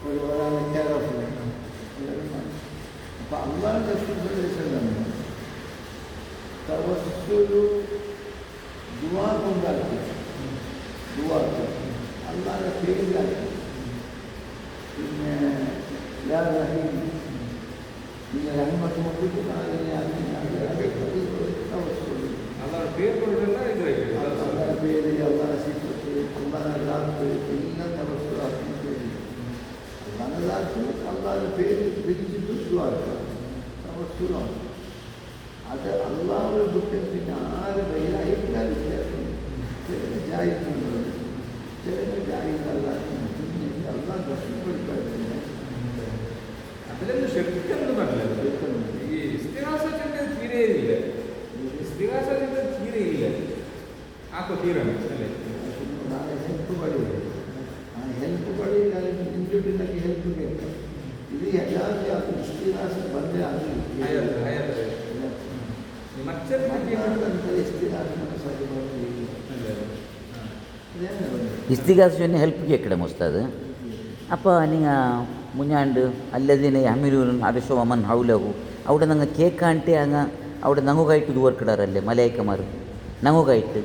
ഒരാളെ care of അപ്പം അള്ളാഹുവിൻ്റെ റസൂലുള്ളാഹി തവസ്സുലു ദുആ കൊണ്ടാക്കി ദുആ അള്ളാഹുവിൻ്റെ പേരിലാക്കി പിന്നെ യാ റഹീം പിന്നെ റഹ്മത്ത് മുഖ്യ അള്ളാഹുടെ പേര് കൊണ്ടുള്ള ഇത് അള്ളാഹുടെ പേര് അള്ളാഹുടെ സിഫത്ത് അള്ളാഹുടെ ദാത്ത് എല്ലാം തവസ്സുലാക്കി അള്ളാഹുടെ ദാത്ത് അള്ളാഹുടെ പേര് വിരിച്ചിട്ട് ദുആക്കാം തവസ്സുലാണ്. അത് അള്ളാഹുടെ ദുഃഖം പിന്നെ ആര് വൈരായിക്കാൻ വ്യത്യാസം ചിലന് ജായിക്കുന്നുണ്ട് ചിലന് ജായിക്കല്ലാത്ത അള്ളാഹ് കഷ്ടപ്പെടുത്താറില്ല. അതിലൊന്നും ഷെർക്കെന്ന് പറഞ്ഞില്ല. ഈ ഇസ്തിഹാസത്തിന്റെ തീരെയില്ല, ഇസ്തിഹാസത്തിന്റെ തീരെയില്ല. ആക്കോ തീരണം അല്ലേ? ಹೆಲ್ಪ್ ಪಡೆಯಿಲ್ಲ. ಆ ಹೆಲ್ಪ್ ಪಡೆಯಿಲ್ಲ ಇಂಟರ್ವ್ಯೂನಲ್ಲಿ ಹೆಲ್ಪ್ ಬೇಕು. ಇದು ಎಲ್ಲಾದರೂ ಅದು ಇಸ್ತಿಹಾಸ ಬಂದರೆ ಆಗಲಿ ഇസ്തിഗാസിന് ഹെൽപ്പ് കേൾക്കണം ഉസ്താദ്. അപ്പോൾ നിങ്ങൾ മുഞ്ഞാണ്ട് അല്ലതിനെ അമിരൂൻ അടശോ അമൻ ഹൗലഹു അവിടെ നിങ്ങൾ കേൾക്കാണ്ട് അങ്ങ് അവിടെ നങ്ങുകായിട്ട് ദൂർക്കിടാറല്ലേ മലയായിക്കമാർ നങ്ങുകായിട്ട്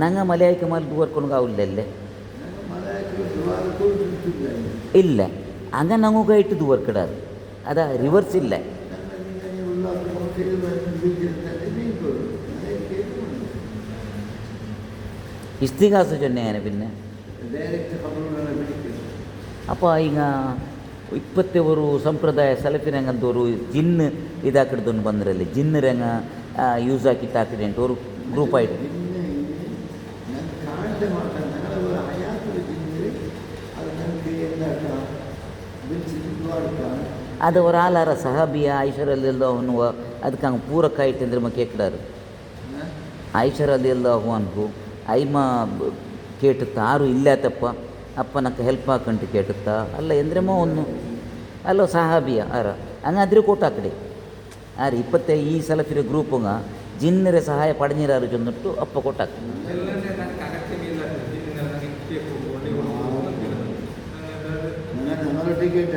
നങ്ങ മലയായിക്കമാർ ദൂർക്കൊണ്ടാവില്ലല്ലേ? ഇല്ല അങ്ങനെ നങ്ങുകായിട്ട് ദൂർക്കിടാറ് അതാ റിവേഴ്സ് ഇല്ല. ഇസ്തിഗാസ ചൊന്നേനെ പിന്നെ അപ്പോൾ ಈಗ ಇಪ್ಪತ್ತೇ ಒಂದು ಸಂಪ್ರದಾಯ ಸಲಫಿನಂಗಂತವರು ಜಿನ್ ಇದಾಕಿಡ್ದು ಬಂದ್ರಲ್ಲಿ ಜಿನ್ನರಂಗ ಯೂಸ್ ಹಾಕಿಟ್ಟು ಹಾಕಿದೆ ಅಂತ ಅವರು ಗ್ರೂಪ್ ಆಯಿತು. ಅದು ஒரு ஆளார சஹாபியா ஐஷர் அவனு அதுக்கு அங்கே பூரக்காயிட்டு திரும்ப கேட்குறாரு. ஐஷர் அல்லாஹு அன்ஹு ஐமா கேட்டுತ್ತಾ ಆರು ಇಲ್ಲಾತಪ್ಪ ಅಪ್ಪ ನಕ್ಕ ಹೆಲ್ಪ್ ಹಾಕಂಟು ಕೇಳುತ್ತಾ ಅಲ್ಲ ಎಂದ್ರೇಮೋ ಒಂದು ಅಲ್ಲೋ ಸಹಾಬಿಯ ಆರ ಹಂಗಾದ್ರೆ ಕೊಟ್ಟಾಕಡೆ ಆರು ಇಪ್ಪತ್ತೇ ಈ ಸಲಫಿರ ಗ್ರೂಪುಂಗ ಜಿನ್ನರೆ ಸಹಾಯ ಪಡഞ്ഞിರಾರು ಚೊಂದಿಟ್ಟು ಅಪ್ಪ ಕೊಟ್ಟಾಕ ಟಿಕೆಟ್